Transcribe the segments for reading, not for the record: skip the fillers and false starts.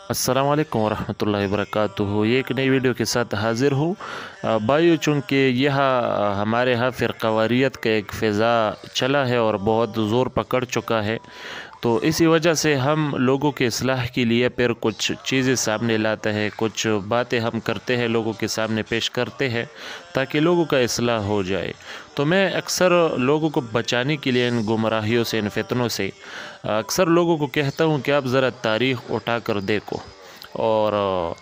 अस्सलाम वालेकुम वरहमतुल्लाहि वबरकातुहू। ये एक नई वीडियो के साथ हाज़िर हूँ। भाइयों, चूँकि यह हमारे यहाँ फ़िरक़ावारियत का एक फ़िज़ा चला है और बहुत ज़ोर पकड़ चुका है, तो इसी वजह से हम लोगों के इस्लाह के लिए फिर कुछ चीज़ें सामने लाते हैं, कुछ बातें हम करते हैं, लोगों के सामने पेश करते हैं ताकि लोगों का इस्लाह हो जाए। तो मैं अक्सर लोगों को बचाने के लिए इन गुमराहियों से, इन फितनों से अक्सर लोगों को कहता हूँ कि आप ज़रा तारीख़ उठा कर देखो, और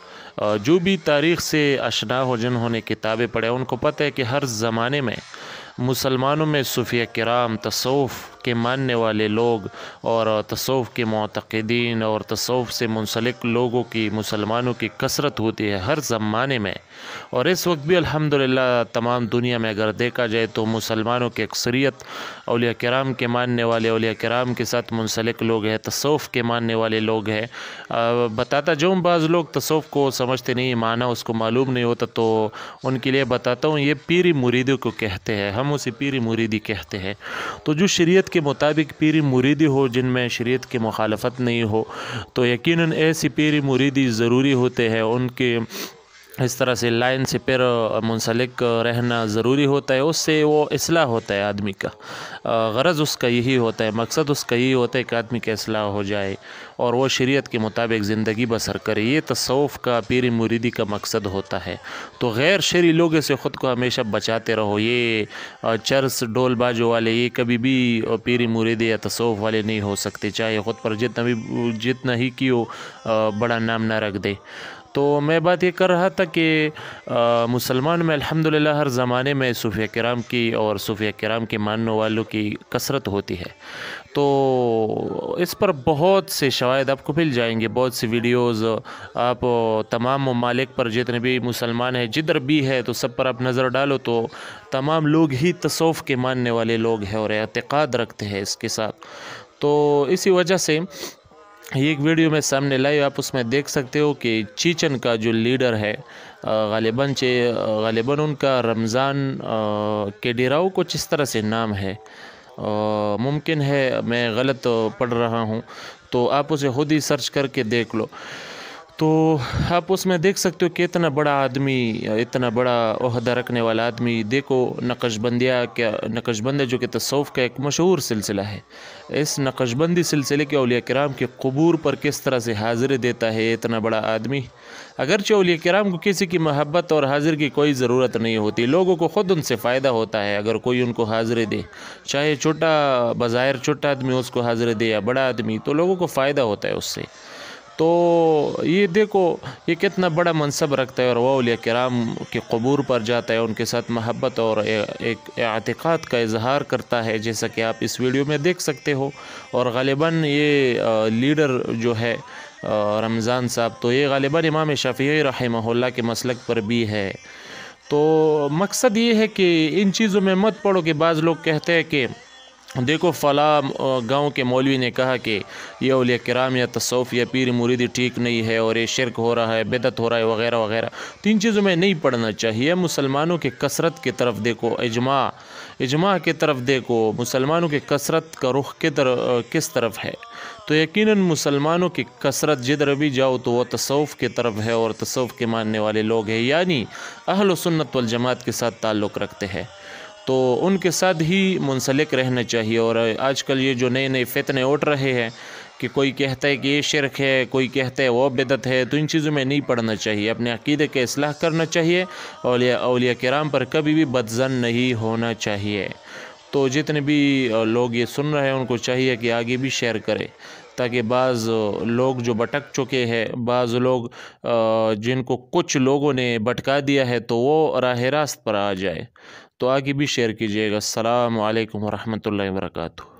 जो भी तारीख़ से आशना हो, जिन्होंने किताबें पढ़े, उनको पता है कि हर ज़माने में मुसलमानों में सूफ़िया किराम, तसव्वुफ़ के मानने वाले लोग और तसव्वुफ़ के मुअतक़िदीन और तसव्वुफ़ से मुंसलिक लोगों की, मुसलमानों की कसरत होती है हर ज़माने में। और इस वक्त भी अल्हम्दुलिल्लाह तमाम दुनिया में अगर देखा जाए तो मुसलमानों की अक्सरियत औलिया किराम के मानने वाले, औलिया किराम के साथ मुंसलिक लोग हैं, तसव्वुफ़ के मानने वाले लोग हैं। बताता जाऊँ, बाज़ लोग तसव्वुफ़ को समझते नहीं, माना उसको मालूम नहीं होता, तो उनके लिए बताता हूँ, ये पीरी मुरीदी को कहते हैं, हम उसे पीरी मुरीदी कहते हैं। तो जो शरीयत के मुताबिक पीरी मुरीदी हो, जिनमें शरीयत की मुखालफत नहीं हो, तो यकीनन ऐसी पीरी मुरीदी ज़रूरी होते हैं। उनके इस तरह से लाइन से फिर मुंसलिक रहना ज़रूरी होता है, उससे वो इस्लाह होता है आदमी का। गरज़ उसका यही होता है, मकसद उसका यही होता है कि आदमी का इस्लाह हो जाए और वो शरीयत के मुताबिक ज़िंदगी बसर करे। ये तसव्वुफ़ का, पीरी मुरीदी का मकसद होता है। तो गैर शरई लोगों से ख़ुद को हमेशा बचाते रहो। ये चर्स डोल बाजों वाले, ये कभी भी पीरी मुरीदी या तसव्वुफ़ वाले नहीं हो सकते, चाहे ख़ुद पर जितना ही कि वो बड़ा नाम ना रख दे। तो मैं बात ये कर रहा था कि मुसलमान में अल्हम्दुलिल्लाह हर ज़माने में सूफ़िया किराम की और सूफ़िया किराम के मानने वालों की कसरत होती है। तो इस पर बहुत से शवाहिद आपको मिल जाएंगे, बहुत सी वीडियोज़। आप तमाम ममालिक पर जितने भी मुसलमान हैं, जिधर भी है, तो सब पर आप नज़र डालो तो तमाम लोग ही तसव्वुफ़ के मानने वाले लोग हैं और एतक़ाद रखते हैं इसके साथ। तो इसी वजह से ये एक वीडियो में सामने लाई, आप उसमें देख सकते हो कि चीचन का जो लीडर है, गालिबन उनका रमज़ान केडिराओ कुछ इस तरह से नाम है, मुमकिन है मैं गलत पढ़ रहा हूँ, तो आप उसे खुद ही सर्च करके देख लो। तो आप उसमें देख सकते हो कि इतना बड़ा आदमी, इतना बड़ा ओहदा रखने वाला आदमी, देखो नक़शबंदी जो कि तसव्वुफ़ का एक मशहूर सिलसिला है, इस नक़शबंदी सिलसिले के औलिया किराम के क़ुबूर पर किस तरह से हाज़िरी देता है इतना बड़ा आदमी। अगरचे औलिया किराम को किसी की मोहब्बत और हाज़िर की कोई ज़रूरत नहीं होती, लोगों को ख़ुद उनसे फ़ायदा होता है अगर कोई उनको हाज़िरी दे, चाहे छोटा, बज़ाहिर छोटा आदमी उसको हाज़िरी दे या बड़ा आदमी, तो लोगों को फ़ायदा होता है उससे। तो ये देखो, ये कितना बड़ा मनसब रखता है और वो औलिया किराम के क़ुबूर पर जाता है, उनके साथ महब्बत और एक एतक़ाद का इज़हार करता है, जैसा कि आप इस वीडियो में देख सकते हो। और ग़ालिबन ये लीडर जो है रमज़ान साहब, तो ये ग़ालिबन इमाम शाफ़िई रहमहुल्लाह के मसलक पर भी है। तो मकसद ये है कि इन चीज़ों में मत पड़ो कि बाज़ लोग कहते हैं कि देखो फ़लाँ गांव के मौलवी ने कहा कि ये औलिया किराम या तसव्वुफ़ या पीर मुरीदी ठीक नहीं है और ये शिरक हो रहा है, बिदअत हो रहा है, वगैरह वगैरह। तो इन चीज़ों में नहीं पढ़ना चाहिए। मुसलमानों की कसरत की तरफ देखो, इजमा की तरफ देखो, मुसलमानों की कसरत का रुख किस तरफ है। तो यकीनन मुसलमानों की कसरत जिधर भी जाओ तो वो तसव्वुफ़ की तरफ है और तसव्वुफ़ के मानने वाले लोग हैं, यानी अहल सुन्नत वल जमात के साथ ताल्लुक़ रखते हैं, तो उनके साथ ही मुंसलिक रहना चाहिए। और आजकल ये जो नए नए फितने उठ रहे हैं कि कोई कहता है कि ये शिरक है, कोई कहता है वो बिदअत है, तो इन चीज़ों में नहीं पड़ना चाहिए। अपने अक़ीदे का इस्लाह करना चाहिए और औलिया किराम पर कभी भी बदज़न नहीं होना चाहिए। तो जितने भी लोग ये सुन रहे हैं उनको चाहिए कि आगे भी शेयर करें, ताकि बाज़ लोग जो भटक चुके हैं, बाज़ लोग जिनको कुछ लोगों ने भटका दिया है, तो वो राह रास्त पर आ जाए। तो आगे भी शेयर कीजिएगा। अस्सलामु अलैकुम वरहमतुल्लाहि वबरकातुहू।